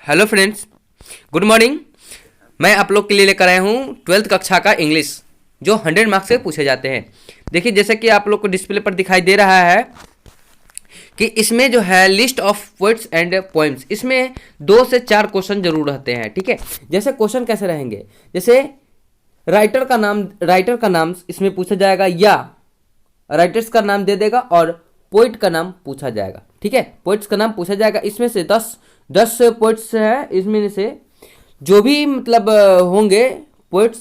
Hello friends, good morning. मैं आप लोग के लिए लेकर आया हूँ 12th कक्षा का इंग्लिश जो 100 मार्क्स से पूछे जाते हैं। देखिए, जैसे कि आप लोग को डिस्प्ले पर दिखाई दे रहा है कि इसमें जो है list of poets and poems, इसमें 2 से 4 क्वेश्चन जरूर रहते हैं। ठीक है, जैसे क्वेश्चन कैसे रहेंगे, जैसे राइटर का नाम इसमें पूछा जाएगा या राइटर्स का नाम दे देगा और पोइट का नाम पूछा जाएगा। ठीक है, पोइट्स का नाम पूछा जाएगा। इसमें से 10 पोइट्स है, इसमें से जो भी मतलब होंगे पोइट्स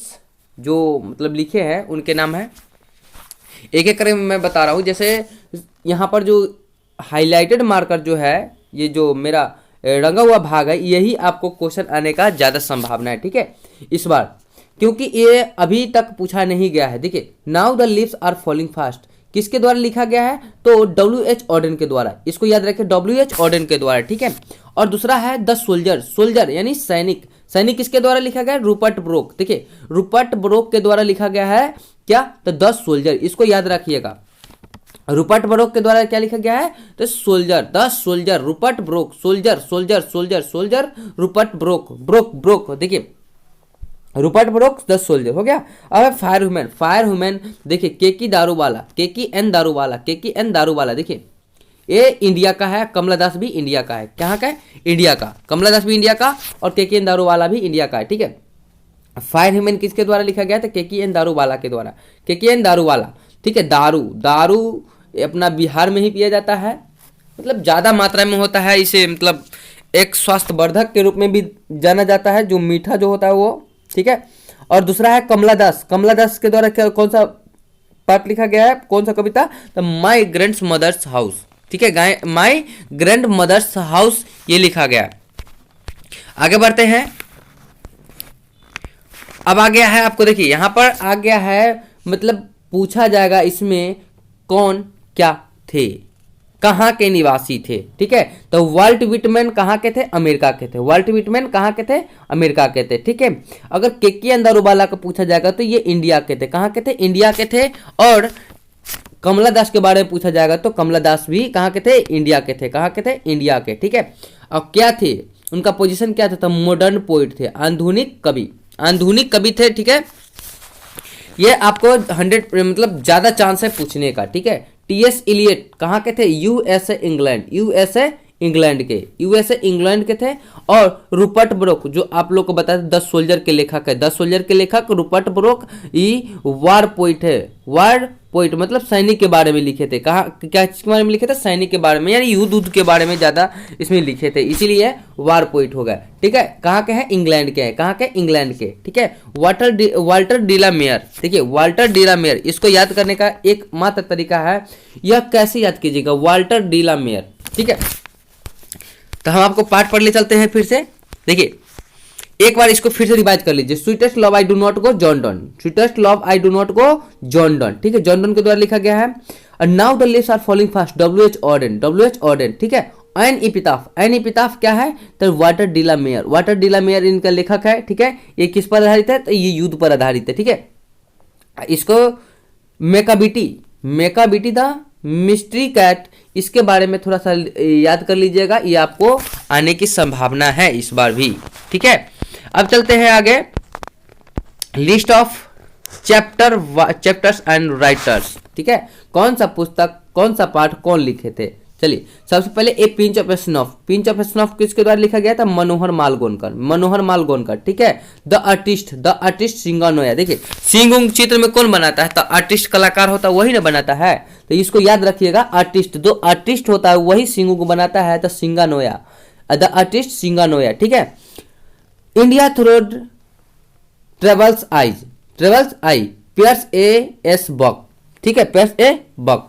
जो मतलब लिखे हैं उनके नाम है। एक एक करके मैं बता रहा हूँ। जैसे यहाँ पर जो हाईलाइटेड मार्कर जो है, ये जो मेरा रंगा हुआ भाग है, यही आपको क्वेश्चन आने का ज़्यादा संभावना है। ठीक है, इस बार क्योंकि ये अभी तक पूछा नहीं गया है। देखिए, now the leaves are falling fast किसके द्वारा लिखा गया है, तो W.H. ऑडेन के द्वारा। इसको याद रखें, W.H. ऑडेन के द्वारा। ठीक है, और दूसरा है द सोल्जर यानी सैनिक किसके द्वारा लिखा गया है, रूपर्ट ब्रोक। देखिए, रूपर्ट ब्रोक के द्वारा लिखा गया है क्या, तो द सोल्जर। इसको याद रखिएगा, रूपर्ट ब्रोक के द्वारा क्या लिखा गया है, तो the soldier, Rupert broke, soldier Rupert broke. देखिए, रूपर्ट ब्रोक द सोल्जर हो गया। अब फायर वुमेन देखिए, केकी एन दारूवाला। देखिए, ये इंडिया का है, कमला दास भी इंडिया का है। कहाँ का है, इंडिया का। कमला दास भी इंडिया का और केकी एन दारूवाला भी इंडिया का है। ठीक है, फायर वुमेन किसके द्वारा लिखा गया था, केकी एन दारूवाला के द्वारा। केकी एन दारूवाला। ठीक है, दारू अपना बिहार में ही पिया जाता है, मतलब ज़्यादा मात्रा में होता है। इसे मतलब एक स्वास्थ्यवर्धक के रूप में भी जाना जाता है, जो मीठा जो होता है वो। ठीक है, और दूसरा है कमला दास के द्वारा कौन सा पार्ट लिखा गया है, कौन सा कविता, तो माई ग्रैंड मदर्स हाउस। ठीक है, माई ग्रैंड मदर्स हाउस ये लिखा गया है। आगे बढ़ते हैं। अब आ गया है आपको, देखिए यहां पर आ गया है, मतलब पूछा जाएगा इसमें कौन क्या थे, कहाँ के निवासी थे। ठीक है, तो वाल्ट विटमैन कहाँ के थे, अमेरिका के थे। वाल्ट विटमैन कहाँ के थे, अमेरिका के थे। ठीक है, अगर केके एन दारूवाला का पूछा जाएगा तो ये इंडिया के थे। कहाँ के थे, इंडिया के थे। और कमला दास के बारे में पूछा जाएगा तो कमला दास भी कहाँ के थे, इंडिया के थे। कहाँ के थे, इंडिया के। ठीक है, अब क्या थे, उनका पोजीशन क्या था, तो मॉडर्न पोइट थे, आधुनिक कवि थे। ठीक है, ये आपको 100 मतलब ज्यादा चांस है पूछने का। ठीक है, टीएस इलियट कहाँ के थे, यूएसए इंग्लैंड के थे। और रूपर्ट ब्रोक जो आप लोग को बताया 10 सोल्जर के लेखक रूपर्ट ब्रोक ये वार पोइट मतलब सैनिक के बारे में लिखे थे। कहाँ क्या के बारे में लिखे थे, सैनिक के बारे में, यानी युद्ध के बारे में ज्यादा इसमें लिखे थे, इसीलिए वार पोइट हो गया। ठीक है, कहाँ के हैं, इंग्लैंड के हैं। कहाँ के, इंग्लैंड के। ठीक है, वाल्टर डिला मेयर। देखिए, वाल्टर डिला मेयर, इसको याद करने का एक मात्र तरीका है, यह कैसे याद कीजिएगा, वाल्टर डिला मेयर। ठीक है, तो हम आपको पाठ पढ़ ले चलते हैं फिर से। देखिए, एक बार इसको फिर से रिवाइज कर लीजिए। Sweetest love I do not go John Donne, ठीक है, जॉन डॉन के द्वारा लिखा गया है। Now the leaves are falling fast, W.H. Auden. ठीक है, एन इपिताफ क्या है, तो वाटर डिला मेयर इनका लेखक है। ठीक है, ये किस पर आधारित है, तो ये युद्ध पर आधारित है। ठीक है, इसको मेकाबिटी द मिस्ट्री कैट, इसके बारे में थोड़ा सा याद कर लीजिएगा, ये आपको आने की संभावना है इस बार भी। ठीक है, अब चलते हैं आगे। List of chapters and writers. ठीक है, कौन सा पुस्तक, कौन सा पाठ कौन लिखे थे। चलिए, सबसे पहले ए पिंच ऑफ स्नॉफ किसके द्वारा लिखा गया था, मनोहर मालगोनकर। ठीक है, द आर्टिस्ट सिंगानोया। देखिए, सिंगुंग चित्र में कौन बनाता है, तो आर्टिस्ट कलाकार होता है वही ना बनाता है, तो इसको याद रखिएगा। आर्टिस्ट जो आर्टिस्ट होता है वही सिंगुंग बनाता है, तो सिंगानोया, द आर्टिस्ट सिंगानोया। ठीक है, इंडिया थ्रू ट्रेवल्स आई, पियर्स एस बक। ठीक है, पियर्स ए बक,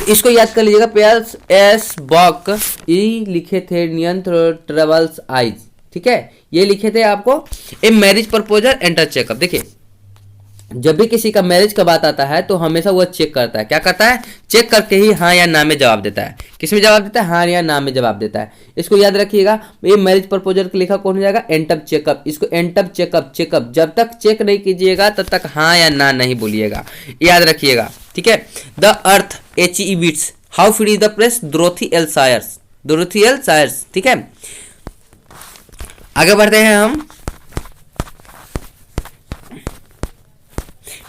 इसको याद कर लीजिएगा, पियर्स एस बक ये लिखे थे नियंत्रण ट्रेवल्स आइज। ठीक है, ये लिखे थे आपको। ए मैरिज प्रपोजल एंटर चेकअप। देखिए, जब भी किसी का मैरिज का बात आता है तो हमेशा वो चेक करता है, क्या करता है, चेक करके ही हाँ या ना में जवाब देता है। किस में जवाब देता है, हाँ या ना में जवाब देता है। इसको याद रखिएगा। ये मैरिज प्रपोजल का लिखा कौन हो जाएगा, एंटअप चेकअप। इसको एंटअप चेकअप जब तक चेक नहीं कीजिएगा तब तक हाँ या ना नहीं बोलिएगा, याद रखिएगा। ठीक है, the earth HE beats, how free the press, Dorothy L Sayers. ठीक है, आगे बढ़ते हैं हम।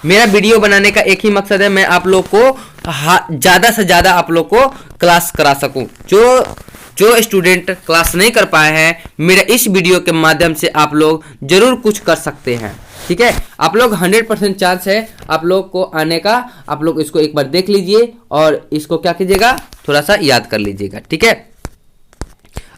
मेरा वीडियो बनाने का एक ही मकसद है, मैं आप लोग को ज़्यादा से ज़्यादा आप लोग को क्लास करा सकूं। जो स्टूडेंट क्लास नहीं कर पाए हैं, मेरा इस वीडियो के माध्यम से आप लोग जरूर कुछ कर सकते हैं। ठीक है, आप लोग 100% चांस है आप लोग को आने का। आप लोग इसको एक बार देख लीजिए और इसको क्या कीजिएगा, थोड़ा सा याद कर लीजिएगा। ठीक है,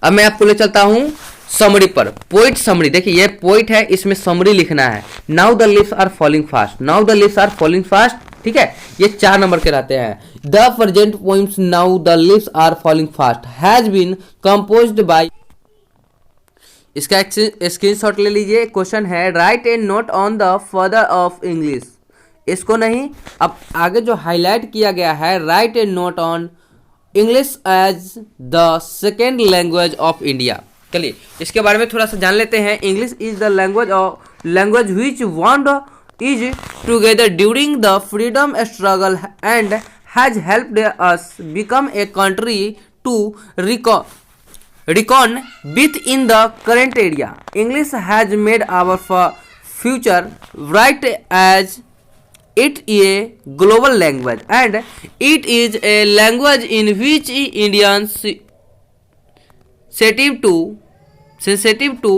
अब मैं आपको ले चलता हूं समरी पर। पोइट समरी, देखिए ये पोइट है, इसमें समरी लिखना है। Now the leaves are falling fast, now the leaves are falling fast. ठीक है, ये 4 नंबर के रहते हैं। The present poems now the leaves are falling fast has been composed by, इसका स्क्रीनशॉट ले लीजिए। क्वेश्चन है write a note on the father of English. इसको नहीं, अब आगे जो हाईलाइट किया गया है, write a note on English as the second language of India. चलिए इसके बारे में थोड़ा सा जान लेते हैं। English is the language which bound is together during the freedom struggle and has helped us become a country to reckon with in the current area. English has made our future bright as it is a global language and it is a language in which Indians sensitive to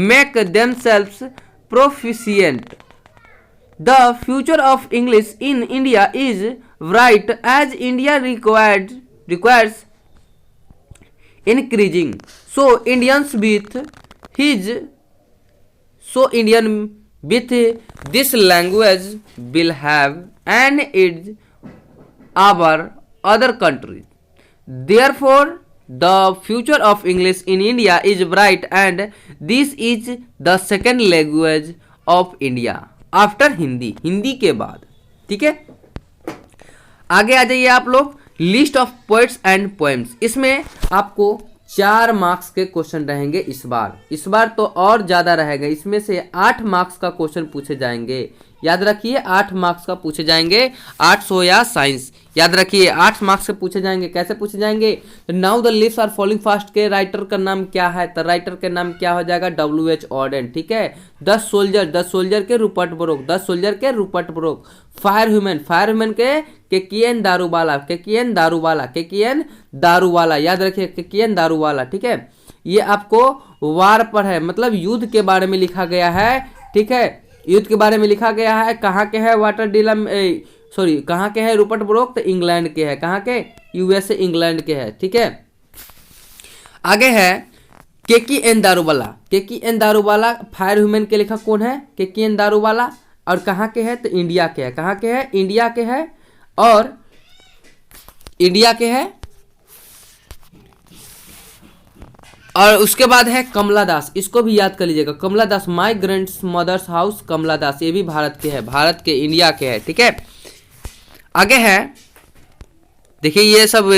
make themselves proficient. The future of English in India is bright as India requires increasing. So Indian with this language will have an edge over other countries. Therefore the future of English in India is bright and this is the second language of India after Hindi, Hindi के बाद। ठीक है, आगे आ जाइए आप लोग। List of poets and poems, इसमें आपको 4 मार्क्स के क्वेश्चन रहेंगे इस बार तो और ज्यादा रहेगा। इसमें से 8 मार्क्स का क्वेश्चन पूछे जाएंगे। याद रखिए 8 मार्क्स का पूछे जाएंगे, आर्ट्स हो या साइंस। याद रखिए 8 मार्क्स से पूछे जाएंगे। कैसे पूछे जाएंगे, now the leaves are falling fast के राइटर का नाम क्या है, तो राइटर के नाम क्या हो जाएगा, W.H. ऑर्डन। ठीक है, 10 सोल्जर के रूपर्ट ब्रोक, 10 सोल्जर के रूपर्ट ब्रोक। फायर ह्यूमन के केकेएन दारूवाला। याद रखिए केकेएन दारूवाला। ठीक है, ये आपको वार पर है, मतलब युद्ध के बारे में लिखा गया है। ठीक है, युद्ध के बारे में लिखा गया है। कहाँ के है कहाँ के है रूपर्ट ब्रोक, तो इंग्लैंड के है। कहाँ के, USA इंग्लैंड के है। ठीक है, आगे है केकेएन दारूवाला। फायर ह्यूमन के लेखक कौन है, केकेएन दारूवाला। और कहाँ के है, तो इंडिया के है। कहाँ के है, इंडिया के है। और इंडिया के है। और उसके बाद है कमला दास, इसको भी याद कर लीजिएगा। कमला दास, माई ग्रैंड मदर्स हाउस, कमला दास, ये भी भारत के है, भारत के, इंडिया के है। ठीक है, आगे है, देखिए ये सब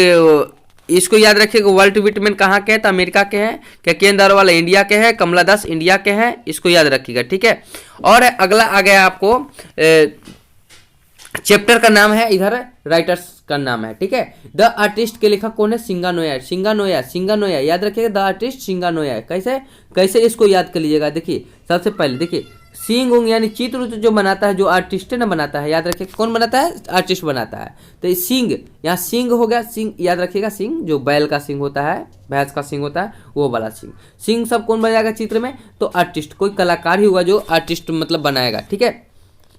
इसको याद रखिएगा। वर्ल्ड विटमैन कहाँ के है, तो अमेरिका के हैं। केकेएन दारूवाला इंडिया के है, कमला दास इंडिया के हैं, इसको याद रखिएगा। ठीक है, और अगला आ गया आपको चैप्टर का नाम है, इधर राइटर्स का नाम है। ठीक है, द आर्टिस्ट के लेखक कौन है, सिंगानोया। याद रखिएगा द आर्टिस्ट सिंगानोया। कैसे इसको याद कर लीजिएगा। देखिए सबसे पहले देखिए सिंग उंग यानी चित्र जो बनाता है, जो आर्टिस्ट है ना बनाता है, याद रखिए कौन बनाता है, आर्टिस्ट बनाता है। तो सिंग, यहाँ सिंग हो गया, सिंग याद रखिएगा, सिंग जो बैल का सिंग होता है, भैंस का सिंग होता है, वो वाला सिंग सब कौन बनाएगा चित्र में, तो आर्टिस्ट, कोई कलाकार ही होगा जो आर्टिस्ट मतलब बनाएगा। ठीक है,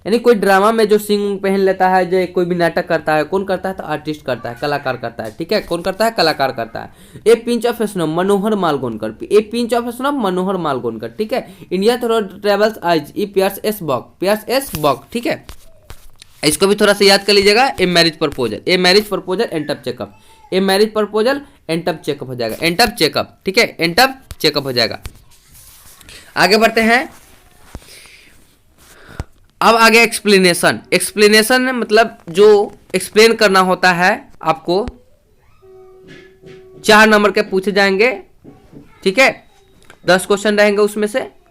यानी कोई ड्रामा में जो सिंग पहन लेता है, जो कोई भी नाटक करता है, कौन करता है, तो आर्टिस्ट करता है, कलाकार करता है। ठीक है, कौन करता है, कलाकार करता है। A pinch of snow, Manohar Malgonkar. A pinch of snow, Manohar Malgonkar. ठीक है, India through travels eyes, E Pierce S Bock. ठीक है, इसको भी थोड़ा सा याद कर लीजिएगा। A marriage proposal Anton Chekhov, a marriage proposal Anton Chekhov हो जाएगा, एंटअप चेकअप। ठीक है, एंटअप चेकअप हो जाएगा। आगे बढ़ते हैं, अब आगे एक्सप्लेनेशन मतलब जो एक्सप्लेन करना होता है आपको, 4 नंबर के पूछे जाएंगे। ठीक है, 10 क्वेश्चन रहेंगे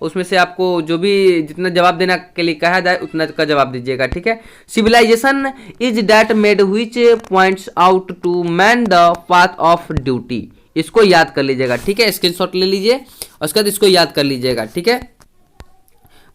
उसमें से आपको जो भी जितना जवाब देना के लिए कहा जाए उतना का जवाब दीजिएगा। ठीक है, civilisation is that made which points out to man the path of duty. इसको याद कर लीजिएगा, ठीक है। स्क्रीनशॉट ले लीजिए और उसके बाद इसको याद कर लीजिएगा, ठीक है।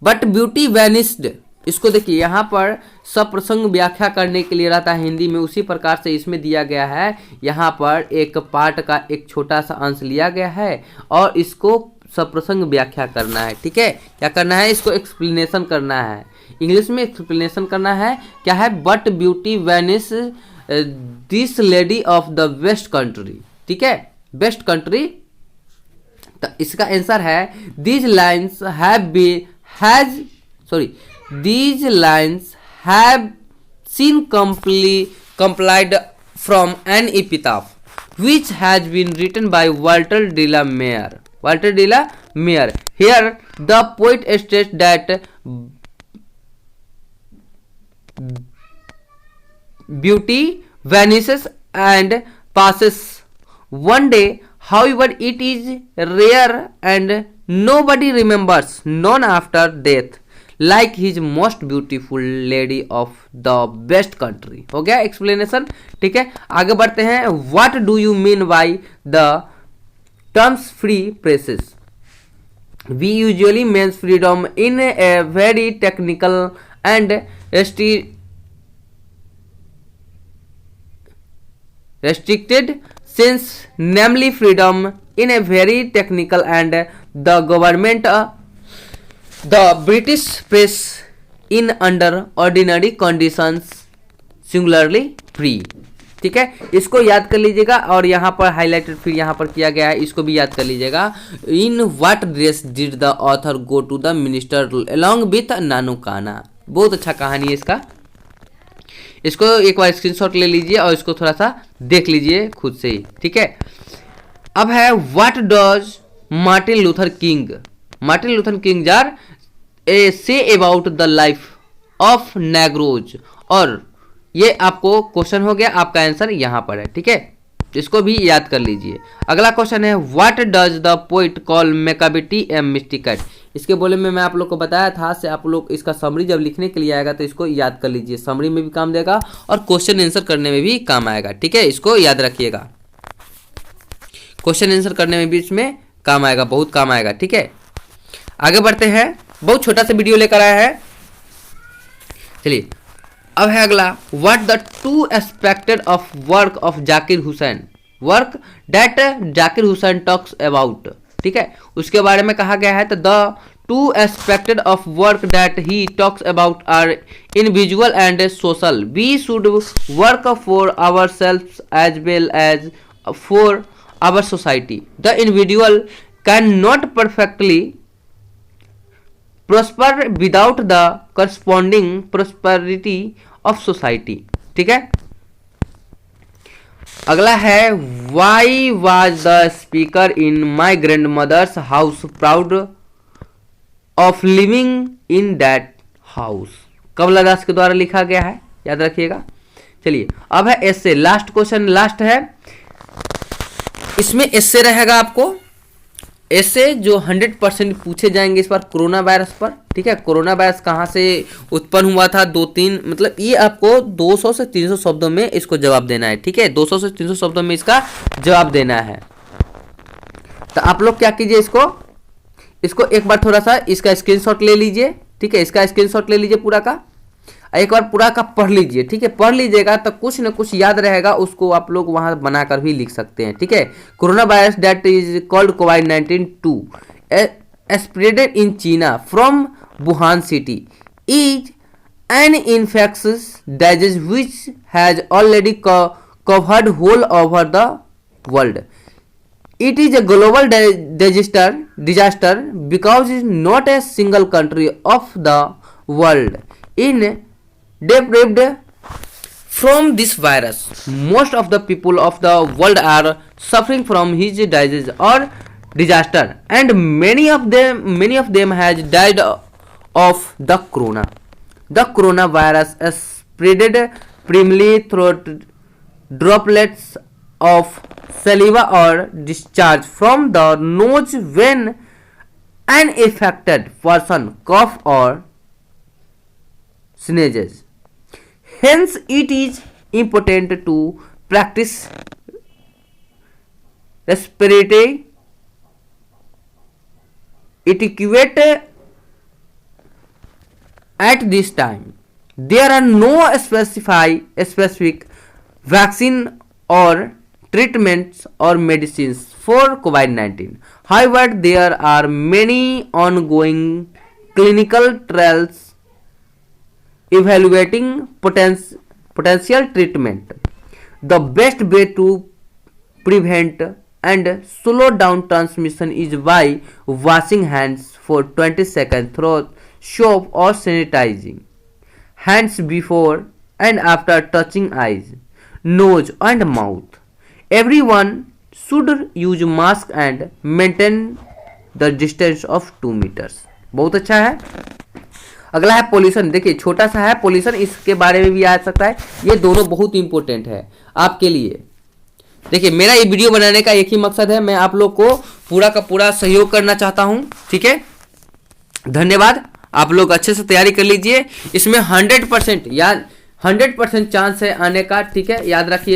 बट ब्यूटी वैनिस्ड, इसको देखिए यहाँ पर सप्रसंग व्याख्या करने के लिए रहता है हिंदी में, उसी प्रकार से इसमें दिया गया है। यहाँ पर एक पार्ट का एक छोटा सा अंश लिया गया है और इसको सप्रसंग व्याख्या करना है, ठीक है। क्या करना है, इसको एक्सप्लेनेशन करना है, इंग्लिश में एक्सप्लेनेशन करना है। क्या है, but beauty vanish this lady of the west country, ठीक है, वेस्ट कंट्री। तो इसका आंसर है these lines these lines have seen complied from an epitaph which has been written by Walter de la Mare. Here the poet states that beauty vanishes and passes one day, however it is rare and nobody remembers none after death like his most beautiful lady of the best country। हो गया explanation, ठीक है। आगे बढ़ते हैं। What do you mean by the terms free presses? We usually means freedom in a very technical and restricted sense, namely freedom in a very technical and the government the British press in under ordinary conditions singularly free, ठीक है। इसको याद कर लीजिएगा और यहाँ पर highlighted फिर यहाँ पर किया गया है, इसको भी याद कर लीजिएगा। In what dress did the author go to the minister along with Nanu Kana? बहुत अच्छा कहानी है इसका, इसको एक बार स्क्रीनशॉट ले लीजिए और इसको थोड़ा सा देख लीजिए खुद से ही, ठीक है। अब है what does Martin Luther king jar say about the life of नेग्रोज? और ये आपको क्वेश्चन हो गया, आपका आंसर यहाँ पर है, ठीक है। इसको भी याद कर लीजिए। अगला क्वेश्चन है what does the poet call Macavity a mystery cat? इसके बोले में मैं आप लोग को बताया था, से आप लोग इसका समरी जब लिखने के लिए आएगा तो इसको याद कर लीजिए, समरी में भी काम देगा और क्वेश्चन आंसर करने में भी काम आएगा, ठीक है। इसको याद रखिएगा, क्वेश्चन आंसर करने में भी इसमें काम आएगा, बहुत काम आएगा, ठीक है। आगे बढ़ते हैं, बहुत छोटा सा वीडियो लेकर आया है, चलिए। अब है अगला what the two aspects of work of Zakir Hussain? Work that Zakir Hussain talks about, ठीक है, उसके बारे में कहा गया है। तो the two aspects of work that he talks about are individual and social. We should work for our self as well as for our society. The individual can not perfectly prosper without the corresponding prosperity of society, ठीक है। अगला है why was the speaker in my grandmother's house proud of living in that house? कमला दास के द्वारा लिखा गया है, याद रखिएगा। चलिए अब है एस्से, लास्ट क्वेश्चन, लास्ट है। इसमें एस्से रहेगा आपको, ऐसे जो 100% पूछे जाएंगे इस बार कोरोना वायरस पर, ठीक है। कोरोना वायरस कहाँ से उत्पन्न हुआ था, 2-3 मतलब ये आपको 200 से 300 शब्दों में इसको जवाब देना है, ठीक है। 200 से 300 शब्दों में इसका जवाब देना है। तो आप लोग क्या कीजिए, इसको एक बार थोड़ा सा इसका स्क्रीनशॉट ले लीजिए, ठीक है। इसका स्क्रीनशॉट ले लीजिए पूरा का, एक बार पूरा का पढ़ लीजिए, ठीक है। पढ़ लीजिएगा तो कुछ न कुछ याद रहेगा, उसको आप लोग वहां बनाकर भी लिख सकते हैं, ठीक है। Corona virus that is called कोविड-19 2 spreaded in China from Wuhan city is an infectious disease which has already covered whole over the world. It is a global disaster because it is not a single country of the world in deprived from this virus. Most of the people of the world are suffering from his disease or disaster, and many of them has died of the corona. The coronavirus is spread primarily through droplets of saliva or discharge from the nose when an affected person cough or sneezes. Hence, it is important to practice respiratory etiquette at this time. There are no specific vaccine or treatments or medicines for COVID-19. However, there are many ongoing clinical trials evaluating potential treatment. The best way to prevent and slow down transmission is by washing hands for 20 seconds through soap or sanitizing hands before and after touching eyes, nose and mouth. Everyone should use mask and maintain the distance of 2 meters. बहुत अच्छा है। अगला है pollution. देखिए छोटा सा है pollution, इसके बारे में भी आ सकता है। ये दोनों बहुत इंपॉर्टेंट है आपके लिए। देखिए मेरा ये वीडियो बनाने का एक ही मकसद है, मैं आप लोग को पूरा का पूरा सहयोग करना चाहता हूं। ठीक है, धन्यवाद। आप लोग अच्छे से तैयारी कर लीजिए, इसमें 100% चांस है आने का। ठीक है, याद रखिए।